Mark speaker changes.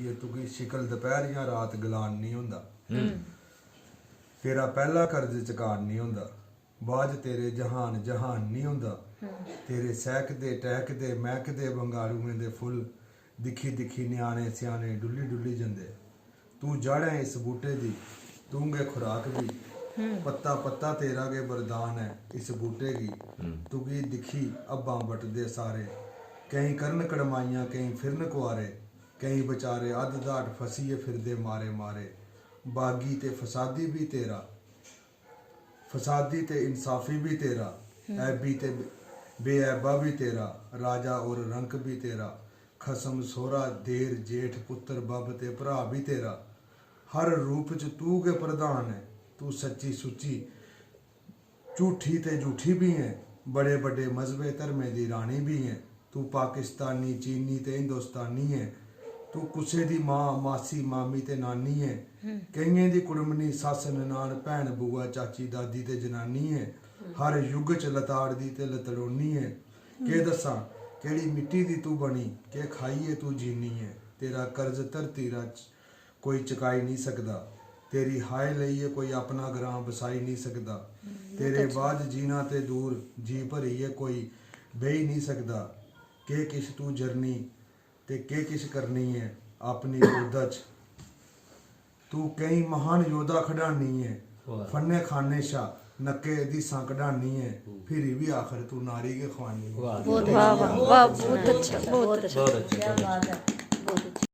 Speaker 1: देखिए तुकी शिकल दोपहर या रात गलान नहीं हुंदा। तेरा पहला कर्ज चुकान नहीं हुंदा। बाज तेरे जहान जहान नहीं हुंदा। तेरे सहकदे टहकदे महकदे बंगालुएं दे फुੱਲ दिखी दिखी न्याणे सियाणे डुल्ली डुल्ली जंदे। तू जड़ है इस बूटे दी, तू गै खुराक भी। पत्ता पत्ता तेरा गै वरदान है इस बूटे की। तुगी दिखी अब्बां बटदे सारे, कहीं करन कड़माइयां कहीं फिरन कुआरे, कहीं बेचारे अध दाट फसीए फिरदे मारे मारे। बागी ते फसादी भी तेरा, फसादी ते इंसाफी भी तेरा, ऐबी ते बेऐबा भी तेरा, राजा और रंक भी तेरा, खसम सोहरा देर जेठ पुत्र बब ते भरा भी तेरा। हर रूप च तू गै प्रधान है, तू सच्ची सुच्ची झूठी ते झूठी भी है। बड़े बड़े मजहबे धर्मे दी रानी भी है। तू पाकिस्तानी चीनी ते हिंदुस्तानी है। तू कुसे दी मां मासी मामी ते नानी है। कईएं दी कुड़मनी सस ननान भैन बुआ चाची दादी ते जनानी है। हर युग च लताड़दी ते लतड़ोनी है। के दसां केड़ी मिट्टी दी तू बनी, के खाइए तू जीनी है। तेरा कर्ज धरती दा कोई चुकाई नहीं सकदा। तेरी हाय लईए कोई अपना ग्रां बसाई नहीं सकदा। तेरे बाद जीना ते दूर जी भरिए कोई बेही नहीं सकदा। के किश तू जरनी ते के किश करनी है अपनी योद्धा च। तू कई महान योद्धा खड़ानी है, फन्ने खाने शा नक्के दिसां कढ़ानी है, फिर भी आखिर तू नारी के ख्वानी है।
Speaker 2: वाह वाह वाह, बहुत अच्छा बहुत अच्छा।
Speaker 3: क्या बात है।